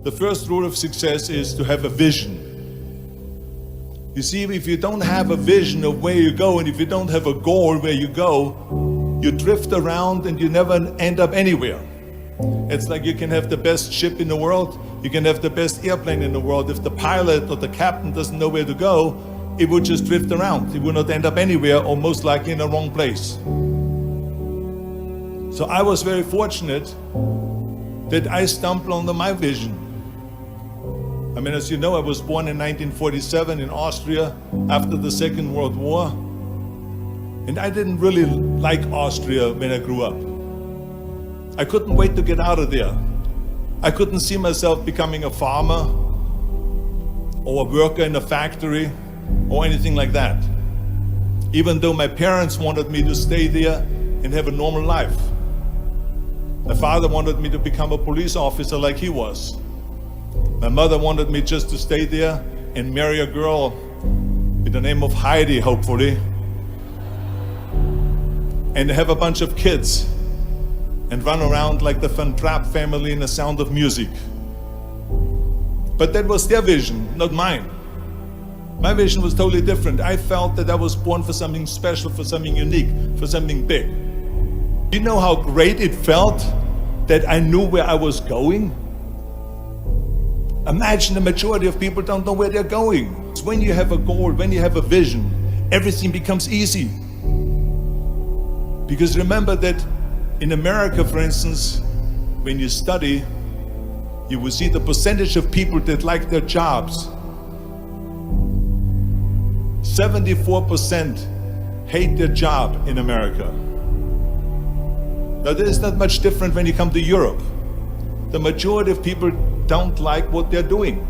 The first rule of success is to have a vision. You see, if you don't have a vision of where you go, and if you don't have a goal where you go, you drift around and you never end up anywhere. It's like you can have the best ship in the world, you can have the best airplane in the world. If the pilot or the captain doesn't know where to go, it would just drift around. It would not end up anywhere, or most likely in the wrong place. So I was very fortunate that I stumbled on my vision. I mean, as you know, I was born in 1947 in Austria after the Second World War. And I didn't really like Austria when I grew up. I couldn't wait to get out of there. I couldn't see myself becoming a farmer or a worker in a factory or anything like that. Even though my parents wanted me to stay there and have a normal life. My father wanted me to become a police officer like he was. My mother wanted me just to stay there and marry a girl with the name of Heidi, hopefully, and have a bunch of kids and run around like the Van Trapp family in The Sound of Music. But that was their vision, not mine. My vision was totally different. I felt that I was born for something special, for something unique, for something big. You know how great it felt that I knew where I was going? Imagine the majority of people don't know where they're going. When you have a goal, when you have a vision, everything becomes easy. Because remember that in America, for instance, when you study, you will see the percentage of people that like their jobs. 74% hate their job in America. Now, there is not much different when you come to Europe. The majority of people don't like what they're doing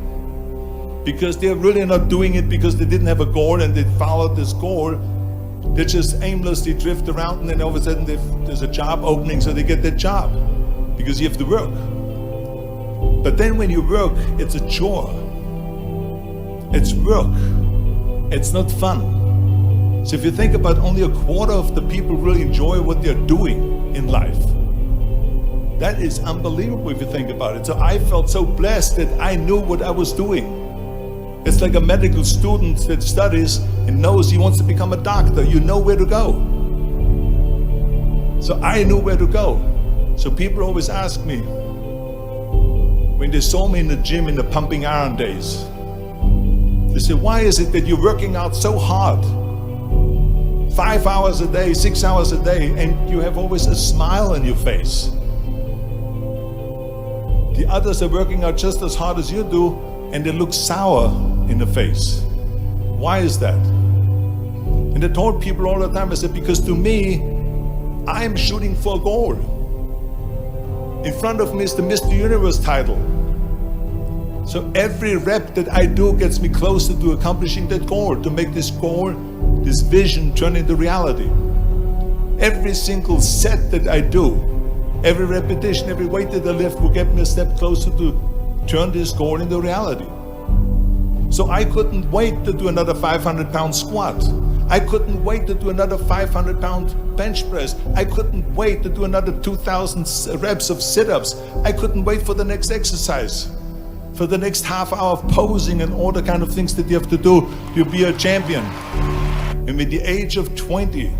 because they're really not doing it because they didn't have a goal and they followed this goal. They just aimlessly drift around, and then all of a sudden there's a job opening, so they get that job because you have to work. But then when you work, it's a chore. It's work. It's not fun. So if you think about, only a quarter of the people really enjoy what they're doing in life. That is unbelievable if you think about it. So I felt so blessed that I knew what I was doing. It's like a medical student that studies and knows he wants to become a doctor. You know where to go. So I knew where to go. So people always ask me, when they saw me in the gym in the pumping iron days, they say, why is it that you're working out so hard? 5 hours a day, 6 hours a day, and you have always a smile on your face. The others are working out just as hard as you do, and they look sour in the face. Why is that? And I told people all the time, I said, because to me, I'm shooting for a goal. In front of me is the Mr. Universe title. So every rep that I do gets me closer to accomplishing that goal, to make this goal, this vision turn into reality. Every single set that I do, every repetition, every weight that I lift will get me a step closer to turn this goal into reality. So I couldn't wait to do another 500-pound squat. I couldn't wait to do another 500-pound bench press. I couldn't wait to do another 2,000 reps of sit-ups. I couldn't wait for the next exercise, for the next half hour of posing and all the kind of things that you have to do to be a champion. And with the age of 20,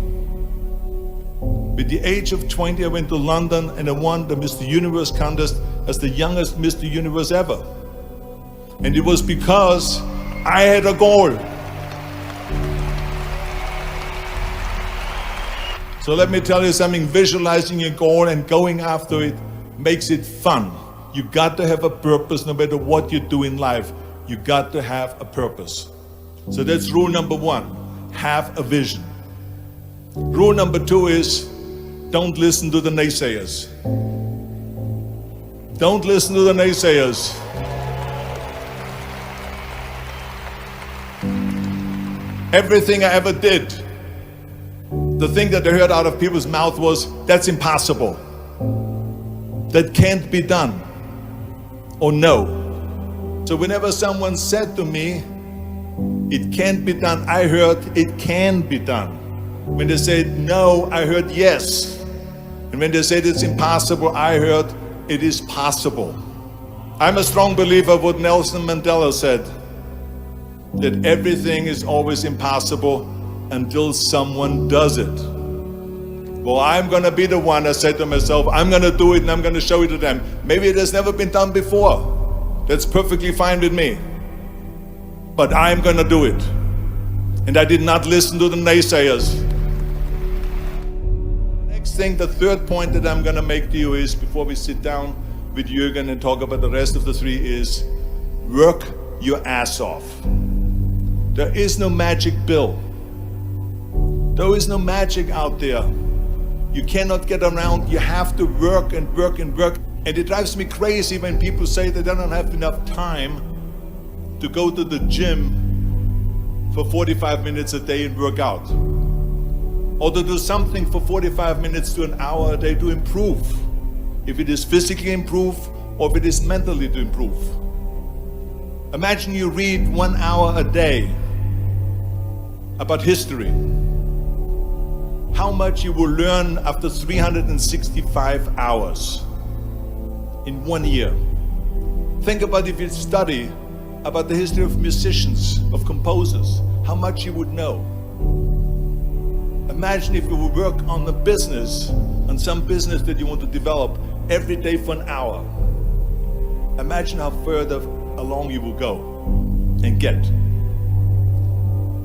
I went to London and I won the Mr. Universe contest as the youngest Mr. Universe ever. And it was because I had a goal. So let me tell you something, visualizing your goal and going after it makes it fun. You got to have a purpose no matter what you do in life. You got to have a purpose. So that's rule number one, have a vision. Rule number two is, don't listen to the naysayers. Don't listen to the naysayers. Everything I ever did, the thing that I heard out of people's mouth was, that's impossible. That can't be done. Or no. So whenever someone said to me, it can't be done, I heard, it can be done. When they said no, I heard yes. And when they said it's impossible, I heard it is possible. I'm a strong believer of what Nelson Mandela said, that everything is always impossible until someone does it. Well, I'm gonna be the one, I said to myself, I'm gonna do it and I'm gonna show it to them. Maybe it has never been done before. That's perfectly fine with me. But I'm gonna do it. And I did not listen to the naysayers. Next thing, the third point that I'm gonna make to you is, before we sit down with Jürgen and talk about the rest of the three, is work your ass off. There is no magic pill. There is no magic out there. You cannot get around. You have to work and work and work. And it drives me crazy when people say they don't have enough time to go to the gym for 45 minutes a day and work out. Or to do something for 45 minutes to an hour a day to improve. If it is physically improve or if it is mentally to improve. Imagine you read 1 hour a day about history. How much you will learn after 365 hours in 1 year. Think about if you study about the history of musicians, of composers, how much you would know. Imagine if you would work on a business, on some business that you want to develop every day for an hour. Imagine how further along you will go and get.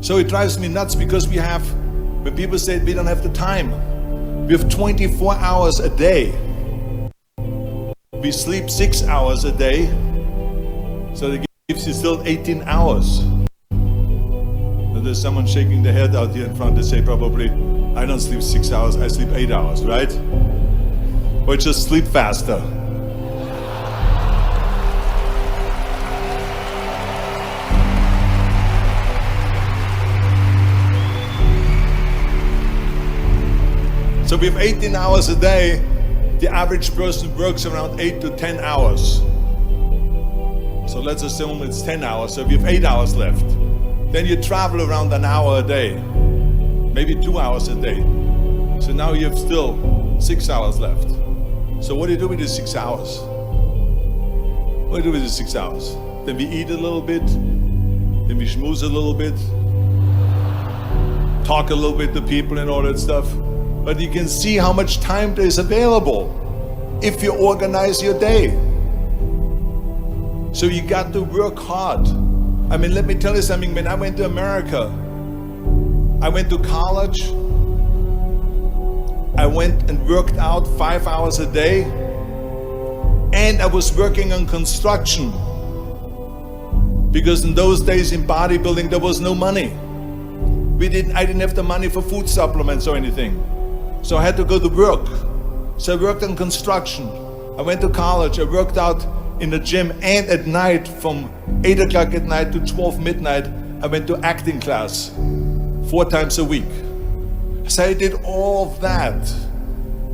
So it drives me nuts because when people say we don't have the time, we have 24 hours a day. We sleep 6 hours a day, so that gives you still 18 hours. And there's someone shaking their head out here in front. They say probably, I don't sleep 6 hours, I sleep 8 hours, right? Or just sleep faster. So we have 18 hours a day. The average person works around 8 to 10 hours. So let's assume it's 10 hours, so we have 8 hours left. Then you travel around an hour a day, maybe 2 hours a day. So now you have still 6 hours left. So what do you do with the 6 hours? What do you do with the 6 hours? Then we eat a little bit, then we schmooze a little bit, talk a little bit to people and all that stuff. But you can see how much time there is available if you organize your day. So you got to work hard. I mean, let me tell you something. When I went to America, I went to college. I went and worked out 5 hours a day. And I was working on construction. Because in those days in bodybuilding, there was no money. I didn't have the money for food supplements or anything. So I had to go to work. So I worked on construction. I went to college. I worked out in the gym, and at night from 8 o'clock at night to 12 midnight, I went to acting class 4 times a week. So I did all of that.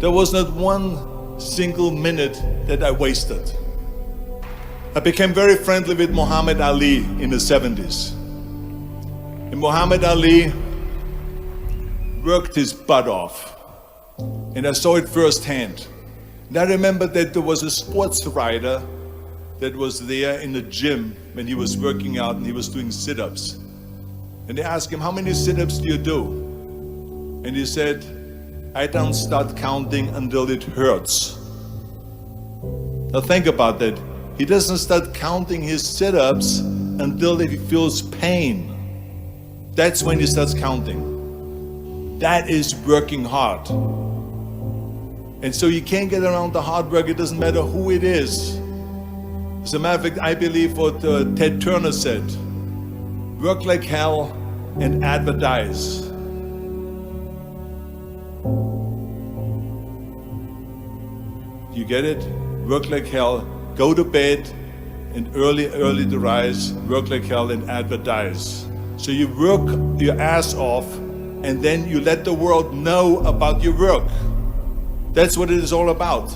There was not one single minute that I wasted. I became very friendly with Muhammad Ali in the 70s. And Muhammad Ali worked his butt off. And I saw it firsthand. And I remember that there was a sports writer that was there in the gym when he was working out and he was doing sit-ups. And they asked him, how many sit-ups do you do? And he said, I don't start counting until it hurts. Now think about that. He doesn't start counting his sit-ups until he feels pain. That's when he starts counting. That is working hard. And so you can't get around the hard work. It doesn't matter who it is. As a matter of fact, I believe what Ted Turner said. Work like hell and advertise. You get it? Work like hell, go to bed, and early to rise. Work like hell and advertise. So you work your ass off, and then you let the world know about your work. That's what it is all about.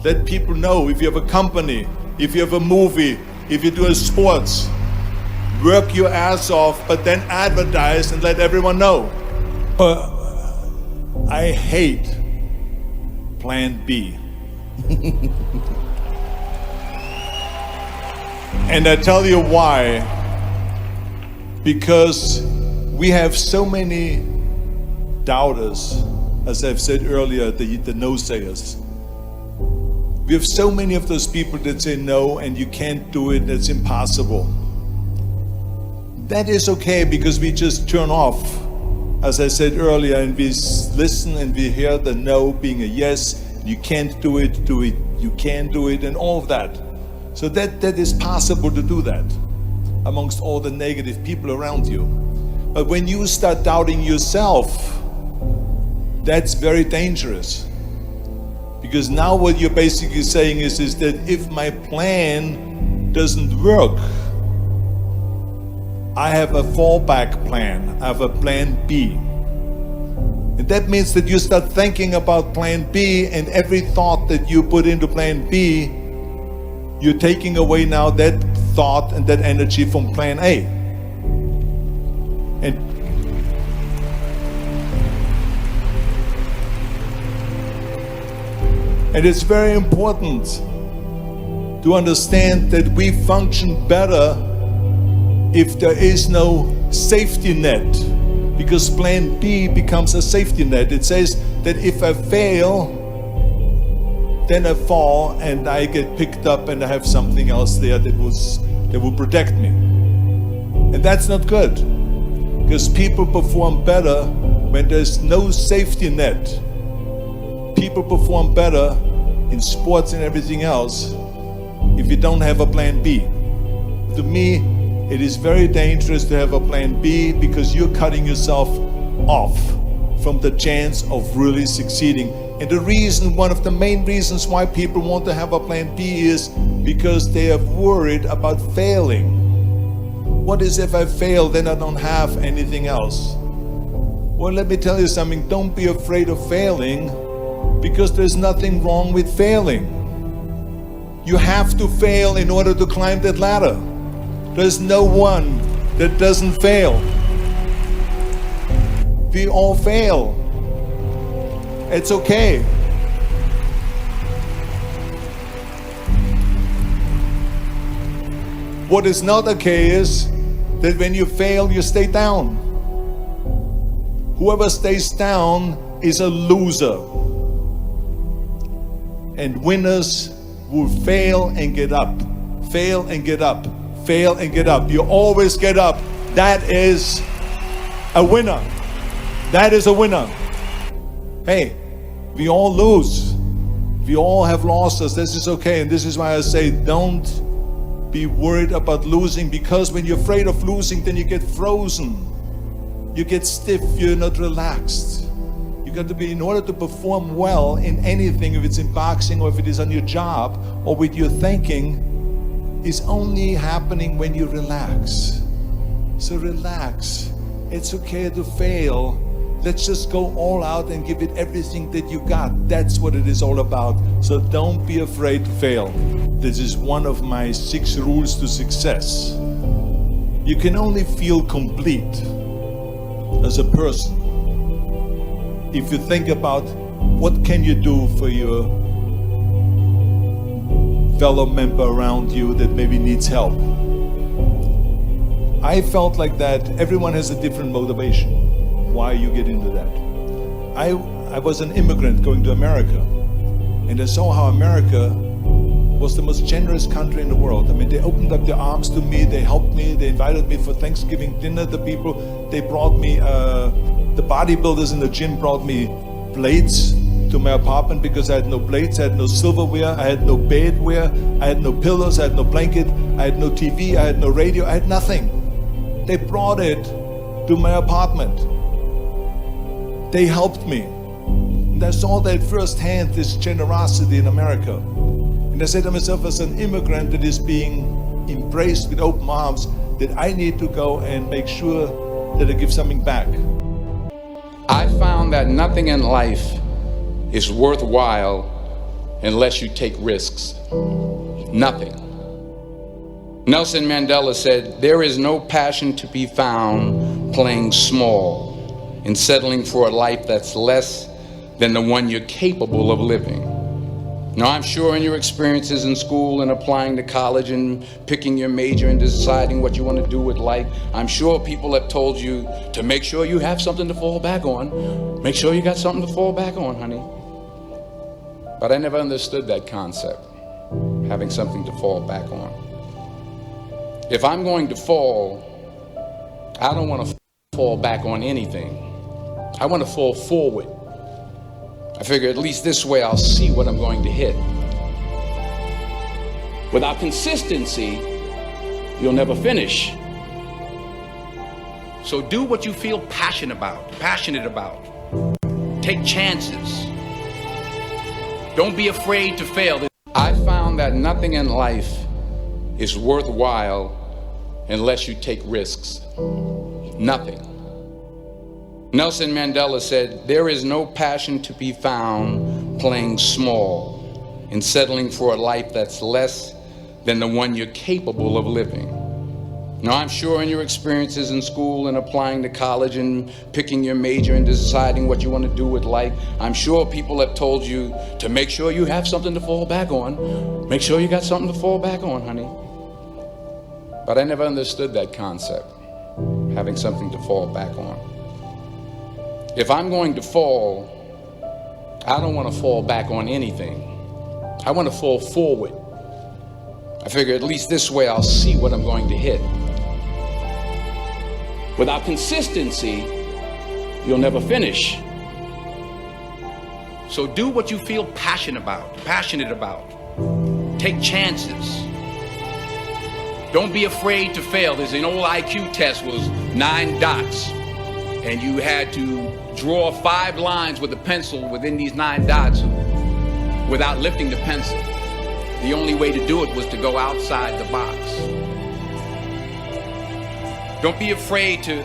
Let people know. If you have a company, if you have a movie, if you do a sports, work your ass off, but then advertise and let everyone know. I hate Plan B. And I tell you why. Because we have so many doubters, as I've said earlier, the no-sayers. We have so many of those people that say no and you can't do it, it's impossible. That is okay because we just turn off, as I said earlier, and we listen and we hear the no being a yes. You can't do it, you can do it, and all of that. So that is possible to do that amongst all the negative people around you. But when you start doubting yourself, that's very dangerous. Because now what you're basically saying is that if my plan doesn't work, I have a fallback plan, I have a plan B. And that means that you start thinking about plan B, and every thought that you put into plan B, you're taking away now that thought and that energy from plan A. And it's very important to understand that we function better if there is no safety net, because plan B becomes a safety net. It says that if I fail, then I fall and I get picked up and I have something else there that will protect me. And that's not good, because people perform better when there's no safety net. People perform better in sports and everything else if you don't have a plan B. To me, it is very dangerous to have a plan B, because you're cutting yourself off from the chance of really succeeding. And the reason, one of the main reasons why people want to have a plan B is because they are worried about failing. What is if I fail, then I don't have anything else? Well, let me tell you something, don't be afraid of failing, because there's nothing wrong with failing. You have to fail in order to climb that ladder. There's no one that doesn't fail. We all fail. It's okay. What is not okay is that when you fail, you stay down. Whoever stays down is a loser. And winners will fail and get up, fail and get up, fail and get up. You always get up. That is a winner. That is a winner. Hey, we all lose. We all have losses. This is okay. And this is why I say don't be worried about losing, because when you're afraid of losing, then you get frozen. You get stiff. You're not relaxed. You got to be, in order to perform well in anything, if it's in boxing or if it is on your job or with your thinking, is only happening when you relax. So relax. It's okay to fail. Let's just go all out and give it everything that you got. That's what it is all about. So don't be afraid to fail. This is one of my 6 rules to success. You can only feel complete as a person if you think about what can you do for your fellow member around you that maybe needs help. I felt like that. Everyone has a different motivation why you get into that. I was an immigrant going to America, and I saw how America was the most generous country in the world. I mean, they opened up their arms to me, they helped me, they invited me for Thanksgiving dinner. The people, they brought me, the bodybuilders in the gym brought me plates to my apartment because I had no plates, I had no silverware, I had no bedware, I had no pillows, I had no blanket, I had no TV, I had no radio, I had nothing. They brought it to my apartment. They helped me. And I saw that firsthand, this generosity in America. And I said to myself, as an immigrant that is being embraced with open arms, that I need to go and make sure that I give something back. I found that nothing in life is worthwhile unless you take risks. Nothing. Nelson Mandela said, "There is no passion to be found playing small and settling for a life that's less than the one you're capable of living." Now, I'm sure in your experiences in school and applying to college and picking your major and deciding what you want to do with life, I'm sure people have told you to make sure you have something to fall back on. Make sure you got something to fall back on, honey. But I never understood that concept, having something to fall back on. If I'm going to fall, I don't want to fall back on anything. I want to fall forward. I figure at least this way I'll see what I'm going to hit. Without consistency, you'll never finish. So do what you feel passionate about. Take chances. Don't be afraid to fail. I found that nothing in life is worthwhile unless you take risks. Nothing. Nelson Mandela said, "There is no passion to be found playing small and settling for a life that's less than the one you're capable of living." Now, I'm sure in your experiences in school and applying to college and picking your major and deciding what you want to do with life, I'm sure people have told you to make sure you have something to fall back on. Make sure you got something to fall back on, honey. But I never understood that concept, having something to fall back on. If I'm going to fall, I don't want to fall back on anything. I want to fall forward. I figure at least this way I'll see what I'm going to hit. Without consistency, you'll never finish. So do what you feel passionate about. Take chances. Don't be afraid to fail. There's an old IQ test, was 9 dots. And you had to draw 5 lines with a pencil within these 9 dots without lifting the pencil. The only way to do it was to go outside the box. Don't be afraid to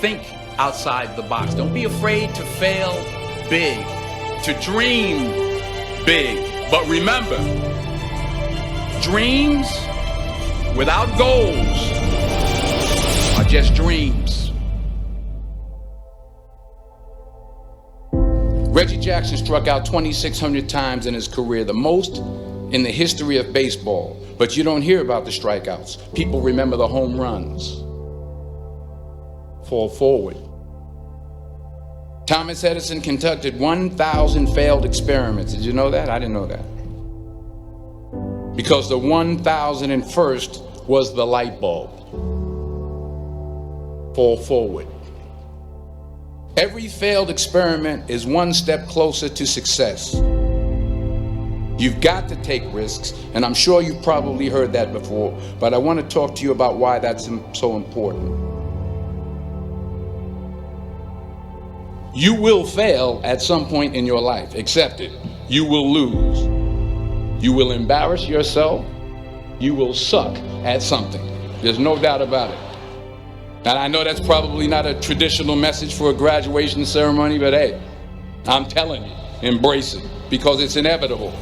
think outside the box. Don't be afraid to fail big, to dream big. But remember, dreams without goals are just dreams. Reggie Jackson struck out 2,600 times in his career, the most in the history of baseball. But you don't hear about the strikeouts. People remember the home runs. Fall forward. Thomas Edison conducted 1,000 failed experiments. Did you know that? I didn't know that. Because the 1,001st was the light bulb. Fall forward. Every failed experiment is one step closer to success. You've got to take risks, and I'm sure you've probably heard that before, but I want to talk to you about why that's so important. You will fail at some point in your life. Accept it. You will lose. You will embarrass yourself. You will suck at something. There's no doubt about it. And I know that's probably not a traditional message for a graduation ceremony, but hey, I'm telling you, embrace it, because it's inevitable.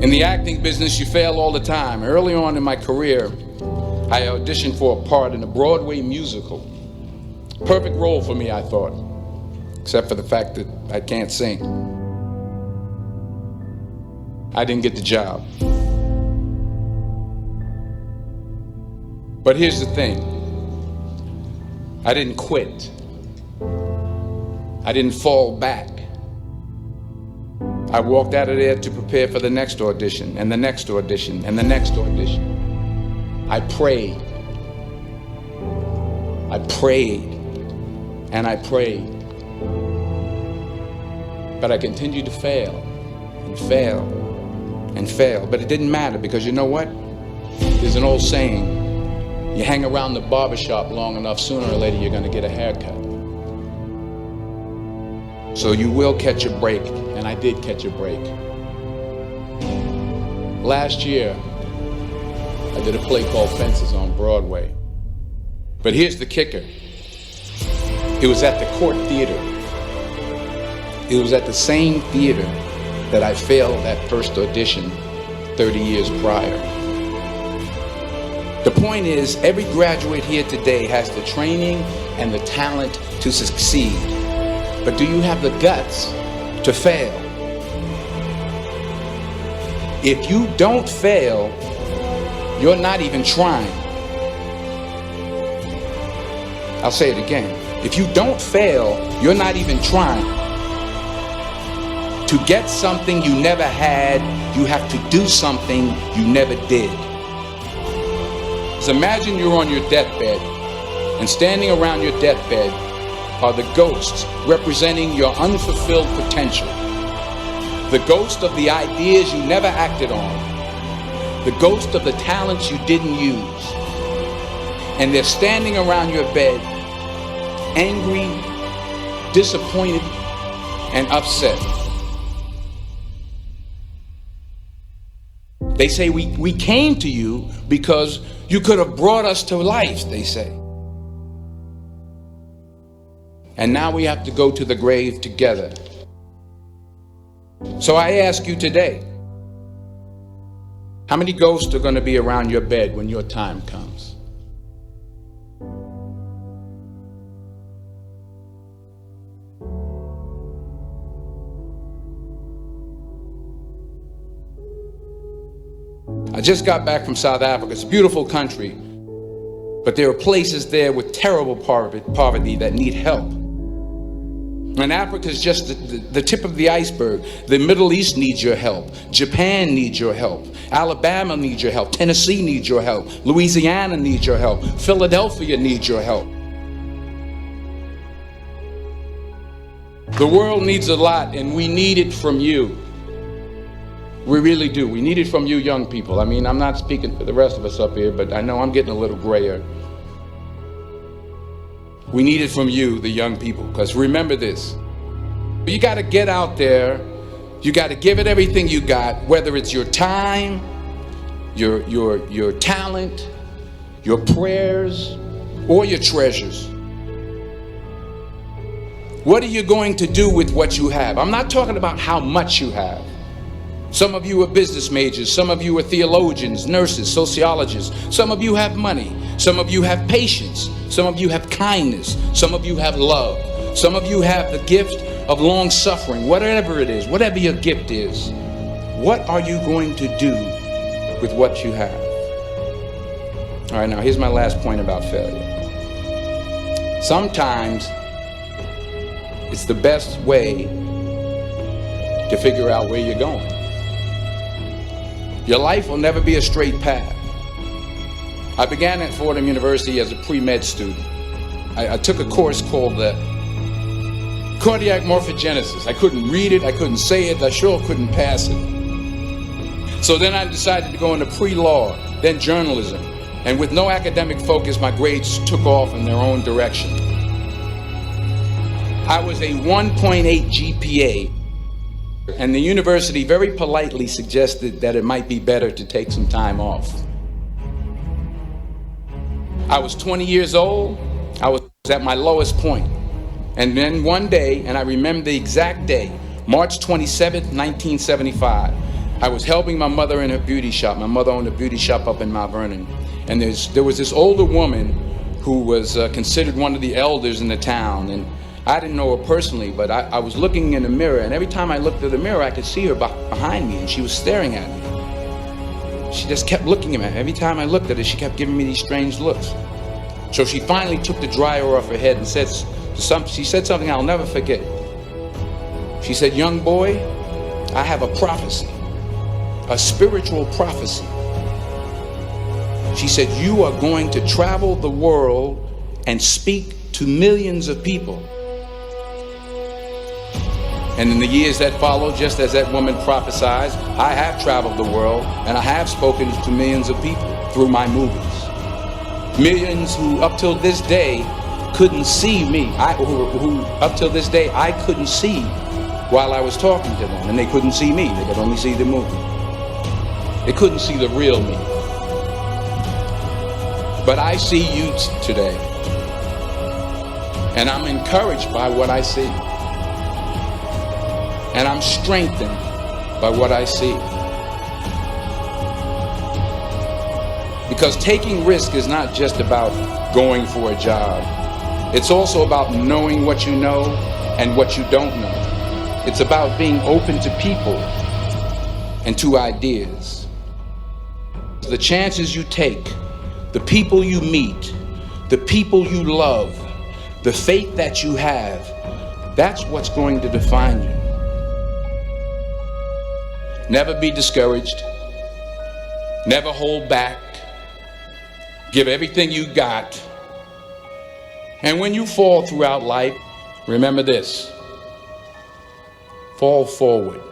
In the acting business, you fail all the time. Early on in my career, I auditioned for a part in a Broadway musical. Perfect role for me, I thought, except for the fact that I can't sing. I didn't get the job. But here's the thing. I didn't quit. I didn't fall back. I walked out of there to prepare for the next audition, and the next audition, and the next audition. I prayed. I prayed. And I prayed. But I continued to fail, and fail, and fail. But it didn't matter, because you know what? There's an old saying, you hang around the barbershop long enough, sooner or later you're going to get a haircut. So you will catch a break, and I did catch a break. Last year, I did a play called Fences on Broadway. But here's the kicker. It was at the Court Theater. It was at the same theater that I failed that first audition 30 years prior. The point is, every graduate here today has the training and the talent to succeed. but do you have the guts to fail? If you don't fail, you're not even trying. I'll say it again. If you don't fail, you're not even trying. To get something you never had, you have to do something you never did. So imagine you're on your deathbed, and standing around your deathbed are the ghosts representing your unfulfilled potential. The ghost of the ideas you never acted on. The ghost of the talents you didn't use. And they're standing around your bed, angry, disappointed, and upset. They say, we came to you because you could have brought us to life, they say. And now we have to go to the grave together. So I ask you today, how many ghosts are going to be around your bed when your time comes? I just got back from South Africa. It's a beautiful country, but there are places there with terrible poverty that need help. And Africa is just the tip of the iceberg. The Middle East needs your help. Japan needs your help. Alabama needs your help. Tennessee needs your help. Louisiana needs your help. Philadelphia needs your help. The world needs a lot, and we need it from you. We really do. We need it from you young people. I mean, I'm not speaking for the rest of us up here, but I know I'm getting a little grayer. We need it from you, the young people, because remember this. You got to get out there. You got to give it everything you got, whether it's your time, your talent, your prayers, or your treasures. What are you going to do with what you have? I'm not talking about how much you have. Some of you are business majors. Some of you are theologians, nurses, sociologists. Some of you have money. Some of you have patience. Some of you have kindness. Some of you have love. Some of you have the gift of long suffering. Whatever it is, whatever your gift is, what are you going to do with what you have? All right, now here's my last point about failure. Sometimes it's the best way to figure out where you're going. Your life will never be a straight path. I began at Fordham University as a pre-med student. I took a course called cardiac morphogenesis. I couldn't read it, I couldn't say it, I sure couldn't pass it. So then I decided to go into pre-law, then journalism. And with no academic focus, my grades took off in their own direction. I was a 1.8 GPA. And the university very politely suggested that it might be better to take some time off. I was 20 years old. I was at my lowest point. And then one day, and I remember the exact day, March 27th, 1975, I was helping my mother in her beauty shop. My mother owned a beauty shop up in Mount Vernon. And there was this older woman who was considered one of the elders in the town. And I didn't know her personally, but I was looking in the mirror, and every time I looked at the mirror, I could see her behind me, and she was staring at me. She just kept looking at me. Every time I looked at her, she kept giving me these strange looks. So she finally took the dryer off her head and she said something I'll never forget. She said, "Young boy, I have a prophecy, a spiritual prophecy." She said, "You are going to travel the world and speak to millions of people." And in the years that followed, just as that woman prophesied, I have traveled the world and I have spoken to millions of people through my movies. Millions who up till this day couldn't see me. Who up till this day I couldn't see while I was talking to them. And they couldn't see me. They could only see the movie. They couldn't see the real me. But I see you today. And I'm encouraged by what I see. And I'm strengthened by what I see. Because taking risk is not just about going for a job. It's also about knowing what you know and what you don't know. It's about being open to people and to ideas. The chances you take, the people you meet, the people you love, the faith that you have, that's what's going to define you. Never be discouraged. Never hold back. Give everything you got. And when you fall throughout life, remember this: fall forward.